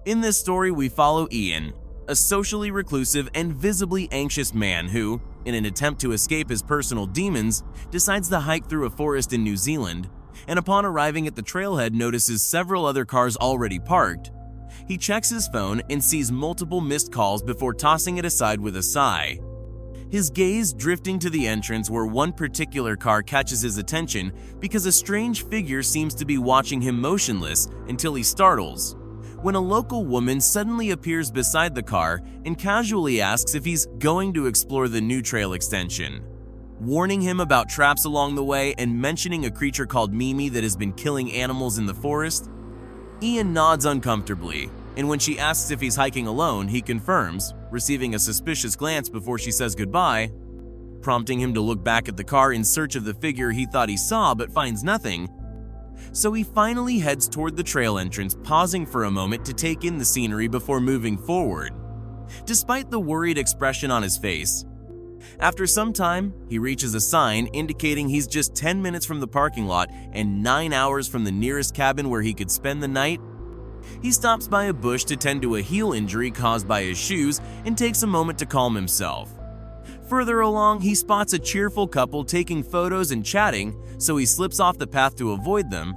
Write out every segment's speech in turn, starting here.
In this story, we follow Ian, a socially reclusive and visibly anxious man who, in an attempt to escape his personal demons, decides to hike through a forest in New Zealand, and upon arriving at the trailhead notices several other cars already parked. He checks his phone and sees multiple missed calls before tossing it aside with a sigh. His gaze drifting to the entrance where one particular car catches his attention because a strange figure seems to be watching him motionless until he startles, when a local woman suddenly appears beside the car and casually asks if he's going to explore the new trail extension, warning him about traps along the way and mentioning a creature called Mimi that has been killing animals in the forest. Ian nods uncomfortably, and when she asks if he's hiking alone, he confirms, receiving a suspicious glance before she says goodbye, prompting him to look back at the car in search of the figure he thought he saw but finds nothing. So he finally heads toward the trail entrance, pausing for a moment to take in the scenery before moving forward, despite the worried expression on his face. After some time, he reaches a sign indicating he's just 10 minutes from the parking lot and 9 hours from the nearest cabin where he could spend the night. He stops by a bush to tend to a heel injury caused by his shoes and takes a moment to calm himself. Further along, he spots a cheerful couple taking photos and chatting, so he slips off the path to avoid them,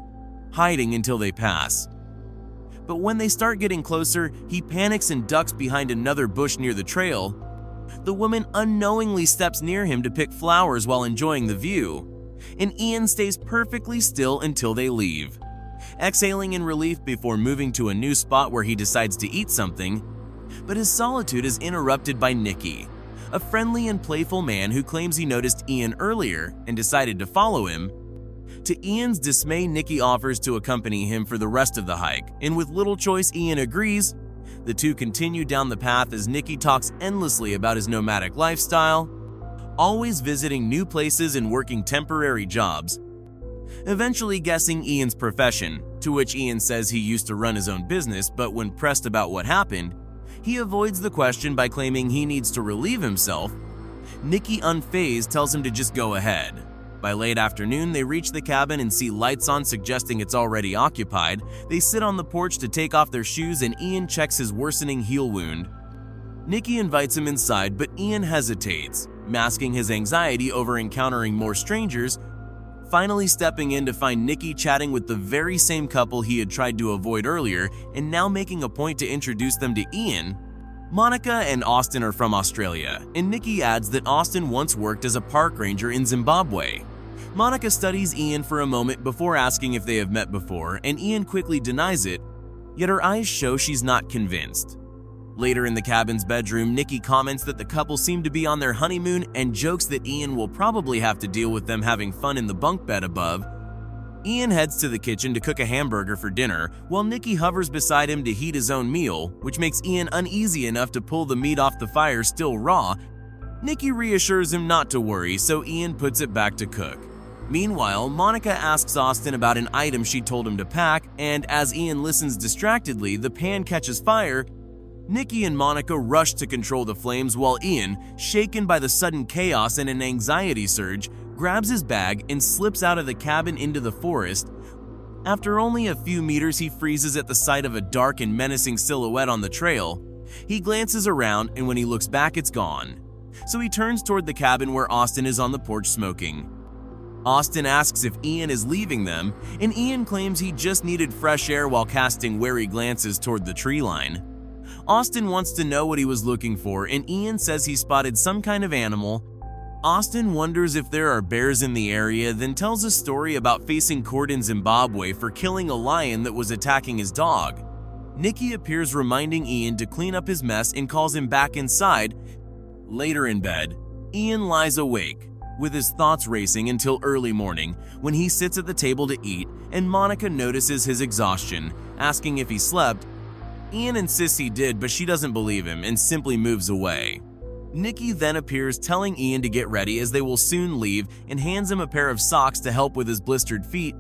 hiding until they pass. But when they start getting closer, he panics and ducks behind another bush near the trail. The woman unknowingly steps near him to pick flowers while enjoying the view, and Ian stays perfectly still until they leave, exhaling in relief before moving to a new spot where he decides to eat something. But his solitude is interrupted by Nicky, a friendly and playful man who claims he noticed Ian earlier and decided to follow him. To Ian's dismay, Nicky offers to accompany him for the rest of the hike, and with little choice, Ian agrees. The two continue down the path as Nicky talks endlessly about his nomadic lifestyle, always visiting new places and working temporary jobs, eventually guessing Ian's profession, to which Ian says he used to run his own business, but when pressed about what happened, he avoids the question by claiming he needs to relieve himself. Nicky, unfazed, tells him to just go ahead. By late afternoon, they reach the cabin and see lights on, suggesting it's already occupied. They sit on the porch to take off their shoes and Ian checks his worsening heel wound. Nicky invites him inside, but Ian hesitates, masking his anxiety over encountering more strangers, finally stepping in to find Nicky chatting with the very same couple he had tried to avoid earlier and now making a point to introduce them to Ian. Monica and Austin are from Australia, and Nicky adds that Austin once worked as a park ranger in Zimbabwe. Monica studies Ian for a moment before asking if they have met before, and Ian quickly denies it, yet her eyes show she's not convinced. Later in the cabin's bedroom, Nicky comments that the couple seem to be on their honeymoon and jokes that Ian will probably have to deal with them having fun in the bunk bed above. Ian heads to the kitchen to cook a hamburger for dinner, while Nicky hovers beside him to heat his own meal, which makes Ian uneasy enough to pull the meat off the fire still raw. Nicky reassures him not to worry, so Ian puts it back to cook. Meanwhile, Monica asks Austin about an item she told him to pack, and as Ian listens distractedly, the pan catches fire. Nicky and Monica rush to control the flames while Ian, shaken by the sudden chaos and an anxiety surge, grabs his bag and slips out of the cabin into the forest. After only a few meters, he freezes at the sight of a dark and menacing silhouette on the trail. He glances around, and when he looks back, it's gone. So he turns toward the cabin where Austin is on the porch smoking. Austin asks if Ian is leaving them, and Ian claims he just needed fresh air while casting wary glances toward the tree line. Austin wants to know what he was looking for, and Ian says he spotted some kind of animal. Austin wonders if there are bears in the area, then tells a story about facing court in Zimbabwe for killing a lion that was attacking his dog. Nicky appears, reminding Ian to clean up his mess and calls him back inside. Later in bed, Ian lies awake, with his thoughts racing until early morning when he sits at the table to eat and Monica notices his exhaustion, asking if he slept. Ian insists he did, but she doesn't believe him and simply moves away. Nicky then appears, telling Ian to get ready as they will soon leave, and hands him a pair of socks to help with his blistered feet.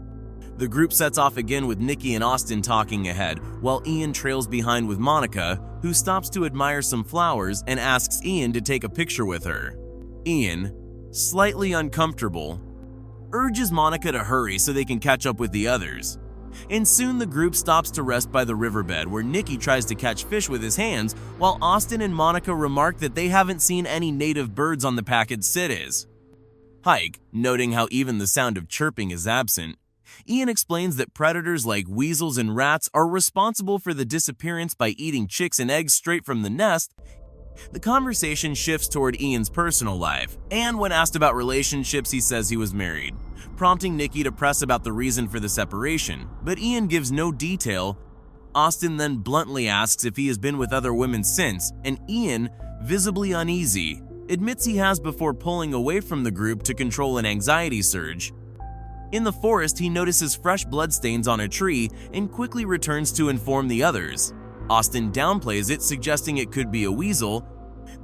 The group sets off again with Nicky and Austin talking ahead, while Ian trails behind with Monica, who stops to admire some flowers and asks Ian to take a picture with her. Ian, slightly uncomfortable, urges Monica to hurry so they can catch up with the others. And soon the group stops to rest by the riverbed, where Nikki tries to catch fish with his hands, while Austin and Monica remark that they haven't seen any native birds on the packed cities. Hike, noting how even the sound of chirping is absent. Ian explains that predators like weasels and rats are responsible for the disappearance by eating chicks and eggs straight from the nest. The conversation shifts toward Ian's personal life, and when asked about relationships, he says he was married, prompting Nikki to press about the reason for the separation, but Ian gives no detail. Austin then bluntly asks if he has been with other women since, and Ian, visibly uneasy, admits he has before pulling away from the group to control an anxiety surge. In the forest, he notices fresh bloodstains on a tree and quickly returns to inform the others. Austin downplays it, suggesting it could be a weasel.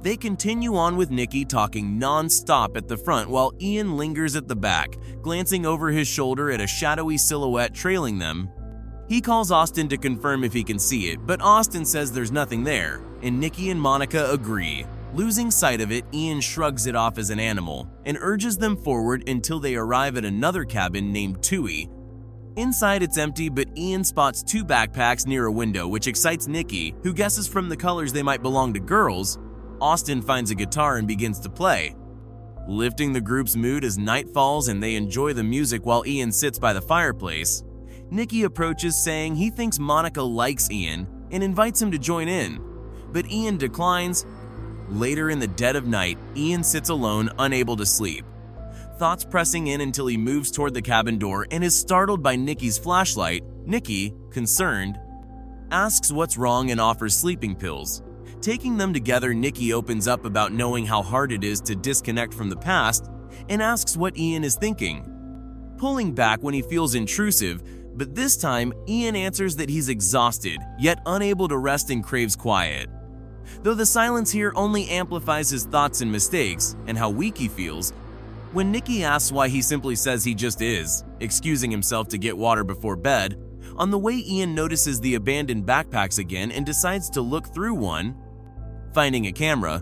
They continue on with Nikki talking non-stop at the front while Ian lingers at the back, glancing over his shoulder at a shadowy silhouette trailing them. He calls Austin to confirm if he can see it, but Austin says there's nothing there, and Nikki and Monica agree. Losing sight of it, Ian shrugs it off as an animal and urges them forward until they arrive at another cabin named Tui. Inside it's empty, but Ian spots two backpacks near a window, which excites Nikki, who guesses from the colors they might belong to girls. Austin finds a guitar and begins to play, lifting the group's mood as night falls and they enjoy the music while Ian sits by the fireplace. Nikki approaches, saying he thinks Monica likes Ian and invites him to join in, but Ian declines. Later in the dead of night, Ian sits alone, unable to sleep, thoughts pressing in until he moves toward the cabin door and is startled by Nikki's flashlight. Nikki, concerned, asks what's wrong and offers sleeping pills. Taking them together, Nikki opens up about knowing how hard it is to disconnect from the past and asks what Ian is thinking, pulling back when he feels intrusive, but this time Ian answers that he's exhausted, yet unable to rest and craves quiet. Though the silence here only amplifies his thoughts and mistakes and how weak he feels. When Nikki asks why, he simply says he just is, excusing himself to get water before bed. On the way, Ian notices the abandoned backpacks again and decides to look through one, finding a camera,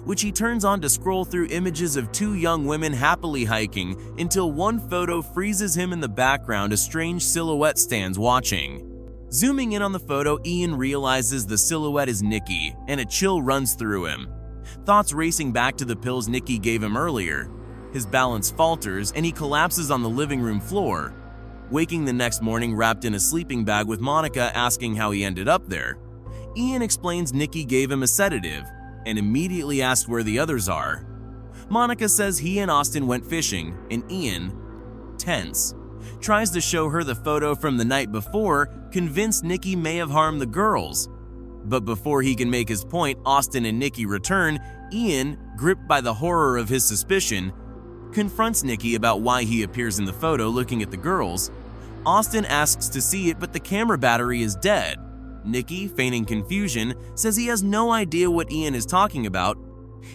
which he turns on to scroll through images of two young women happily hiking until one photo freezes him in the background. A strange silhouette stands watching. Zooming in on the photo, Ian realizes the silhouette is Nikki, and a chill runs through him. Thoughts racing back to the pills Nikki gave him earlier. His balance falters and he collapses on the living room floor, waking the next morning wrapped in a sleeping bag with Monica asking how he ended up there. Ian explains Nikki gave him a sedative and immediately asks where the others are. Monica says he and Austin went fishing, and Ian, tense, tries to show her the photo from the night before, convinced Nikki may have harmed the girls. But before he can make his point, Austin and Nikki return. Ian, gripped by the horror of his suspicion, confronts Nikki about why he appears in the photo looking at the girls. Austin asks to see it, but the camera battery is dead. Nikki, feigning confusion, says he has no idea what Ian is talking about.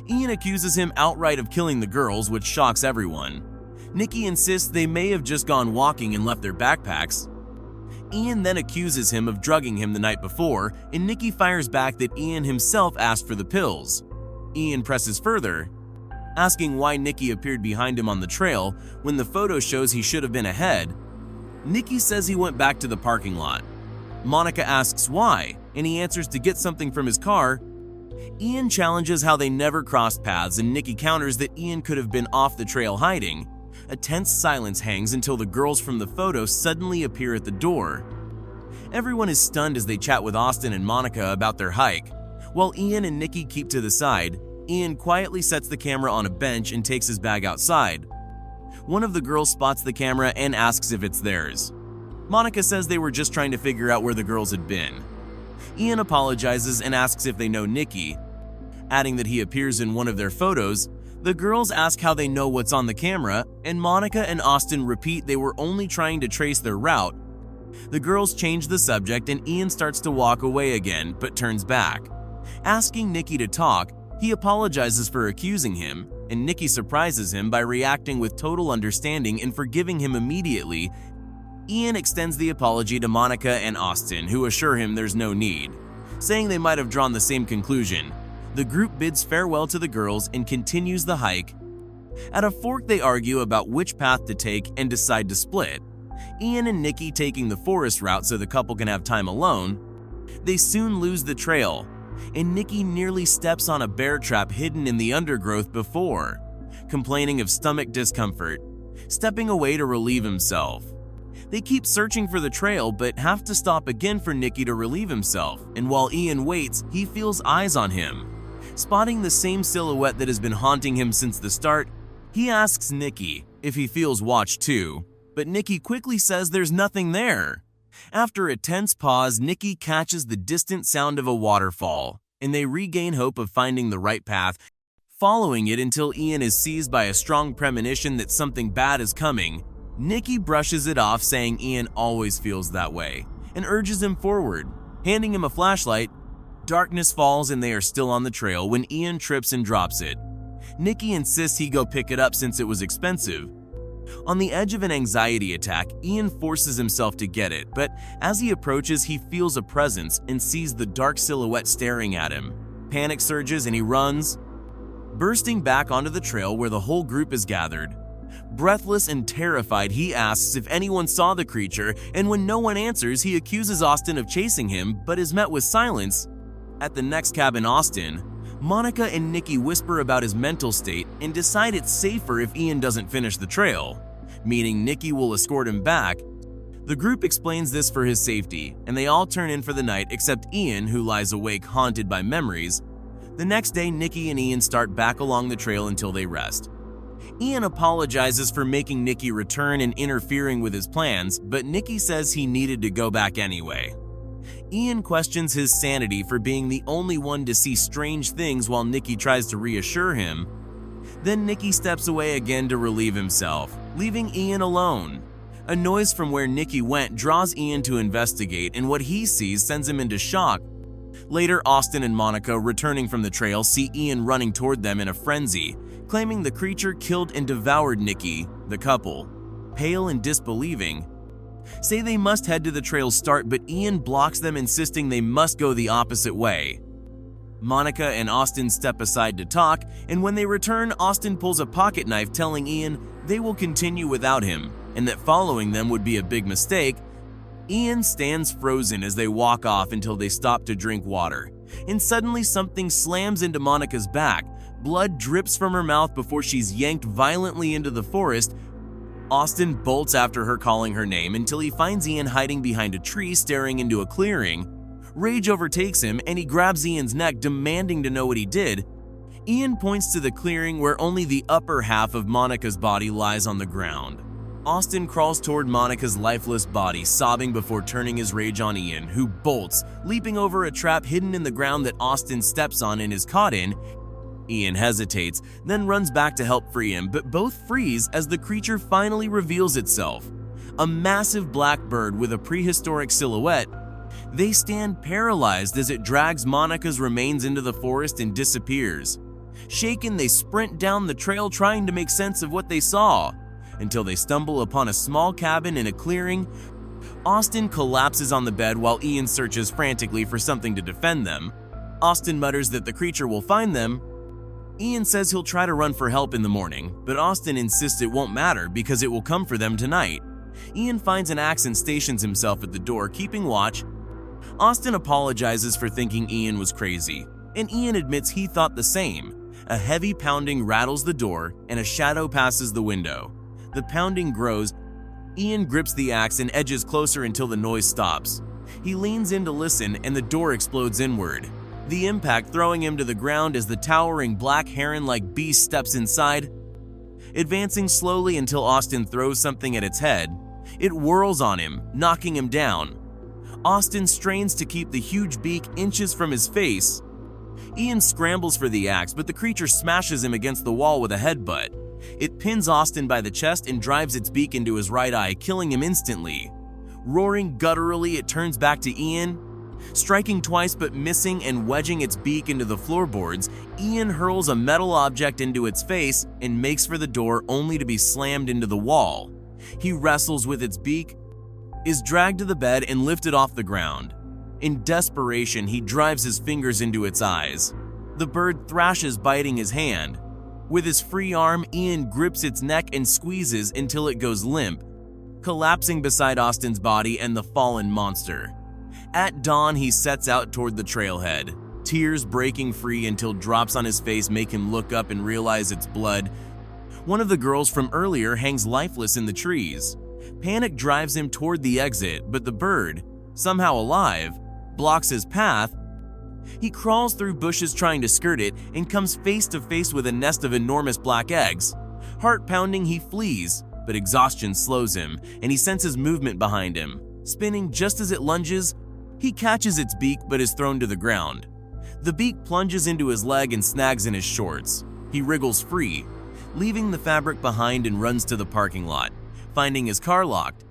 Ian accuses him outright of killing the girls, which shocks everyone. Nikki insists they may have just gone walking and left their backpacks. Ian then accuses him of drugging him the night before, and Nikki fires back that Ian himself asked for the pills. Ian presses further, asking why Nikki appeared behind him on the trail when the photo shows he should have been ahead. Nikki says he went back to the parking lot. Monica asks why, and he answers to get something from his car. Ian challenges how they never crossed paths, and Nikki counters that Ian could have been off the trail hiding. A tense silence hangs until the girls from the photo suddenly appear at the door. Everyone is stunned as they chat with Austin and Monica about their hike. While Ian and Nikki keep to the side, Ian quietly sets the camera on a bench and takes his bag outside. One of the girls spots the camera and asks if it's theirs. Monica says they were just trying to figure out where the girls had been. Ian apologizes and asks if they know Nikki, adding that he appears in one of their photos. The girls ask how they know what's on the camera, and Monica and Austin repeat they were only trying to trace their route. The girls change the subject and Ian starts to walk away again, but turns back. Asking Nikki to talk, he apologizes for accusing him, and Nikki surprises him by reacting with total understanding and forgiving him immediately. Ian extends the apology to Monica and Austin, who assure him there's no need, saying they might have drawn the same conclusion. The group bids farewell to the girls and continues the hike. At a fork, they argue about which path to take and decide to split. Ian and Nikki taking the forest route so the couple can have time alone, they soon lose the trail, and Nikki nearly steps on a bear trap hidden in the undergrowth before, complaining of stomach discomfort, stepping away to relieve himself. They keep searching for the trail but have to stop again for Nikki to relieve himself, and while Ian waits, he feels eyes on him. Spotting the same silhouette that has been haunting him since the start, he asks Nikki if he feels watched too, but Nikki quickly says there's nothing there. After a tense pause, Nikki catches the distant sound of a waterfall, and they regain hope of finding the right path, following it until Ian is seized by a strong premonition that something bad is coming. Nikki brushes it off, saying Ian always feels that way, and urges him forward, handing him a flashlight. Darkness falls and they are still on the trail when Ian trips and drops it. Nikki insists he go pick it up since it was expensive. On the edge of an anxiety attack, Ian forces himself to get it, but as he approaches, he feels a presence and sees the dark silhouette staring at him. Panic surges and he runs, bursting back onto the trail where the whole group is gathered. Breathless and terrified, he asks if anyone saw the creature, and when no one answers, he accuses Austin of chasing him, but is met with silence. At the next cabin, Austin, Monica and Nikki whisper about his mental state and decide it's safer if Ian doesn't finish the trail, meaning Nikki will escort him back. The group explains this for his safety, and they all turn in for the night except Ian, who lies awake haunted by memories. The next day, Nikki and Ian start back along the trail until they rest. Ian apologizes for making Nikki return and interfering with his plans, but Nikki says he needed to go back anyway. Ian questions his sanity for being the only one to see strange things while Nikki tries to reassure him. Then Nikki steps away again to relieve himself, leaving Ian alone. A noise from where Nikki went draws Ian to investigate, and what he sees sends him into shock. Later, Austin and Monica, returning from the trail, see Ian running toward them in a frenzy, claiming the creature killed and devoured Nikki. The couple, pale and disbelieving, say they must head to the trail's start, but Ian blocks them, insisting they must go the opposite way. Monica and Austin step aside to talk, and when they return, Austin pulls a pocket knife, telling Ian they will continue without him, and that following them would be a big mistake. Ian stands frozen as they walk off until they stop to drink water, and suddenly something slams into Monica's back. Blood drips from her mouth before she's yanked violently into the forest. Austin bolts after her, calling her name, until he finds Ian hiding behind a tree staring into a clearing. Rage overtakes him and he grabs Ian's neck, demanding to know what he did. Ian points to the clearing where only the upper half of Monica's body lies on the ground. Austin crawls toward Monica's lifeless body, sobbing before turning his rage on Ian, who bolts, leaping over a trap hidden in the ground that Austin steps on and is caught in. Ian hesitates, then runs back to help free him, but both freeze as the creature finally reveals itself. A massive black bird with a prehistoric silhouette. They stand paralyzed as it drags Monica's remains into the forest and disappears. Shaken, they sprint down the trail trying to make sense of what they saw, until they stumble upon a small cabin in a clearing. Austin collapses on the bed while Ian searches frantically for something to defend them. Austin mutters that the creature will find them. Ian says he'll try to run for help in the morning, but Austin insists it won't matter because it will come for them tonight. Ian finds an axe and stations himself at the door, keeping watch. Austin apologizes for thinking Ian was crazy, and Ian admits he thought the same. A heavy pounding rattles the door, and a shadow passes the window. The pounding grows. Ian grips the axe and edges closer until the noise stops. He leans in to listen, and the door explodes inward, the impact throwing him to the ground as the towering black heron-like beast steps inside. Advancing slowly until Austin throws something at its head, it whirls on him, knocking him down. Austin strains to keep the huge beak inches from his face. Ian scrambles for the axe, but the creature smashes him against the wall with a headbutt. It pins Austin by the chest and drives its beak into his right eye, killing him instantly. Roaring gutturally, it turns back to Ian. Striking twice but missing and wedging its beak into the floorboards, Ian hurls a metal object into its face and makes for the door, only to be slammed into the wall. He wrestles with its beak, is dragged to the bed and lifted off the ground. In desperation, he drives his fingers into its eyes. The bird thrashes, biting his hand. With his free arm, Ian grips its neck and squeezes until it goes limp. collapsing beside Austin's body and the fallen monster. At dawn, he sets out toward the trailhead, tears breaking free until drops on his face make him look up and realize it's blood. One of the girls from earlier hangs lifeless in the trees. Panic drives him toward the exit, but the bird, somehow alive, blocks his path. He crawls through bushes trying to skirt it and comes face to face with a nest of enormous black eggs. Heart pounding, he flees, but exhaustion slows him, and he senses movement behind him. Spinning just as it lunges, he catches its beak but is thrown to the ground. The beak plunges into his leg and snags in his shorts. He wriggles free, leaving the fabric behind and runs to the parking lot, finding his car locked.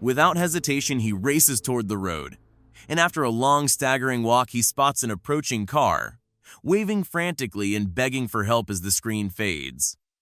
Without hesitation, he races toward the road, and after a long, staggering walk, he spots an approaching car, waving frantically and begging for help as the screen fades.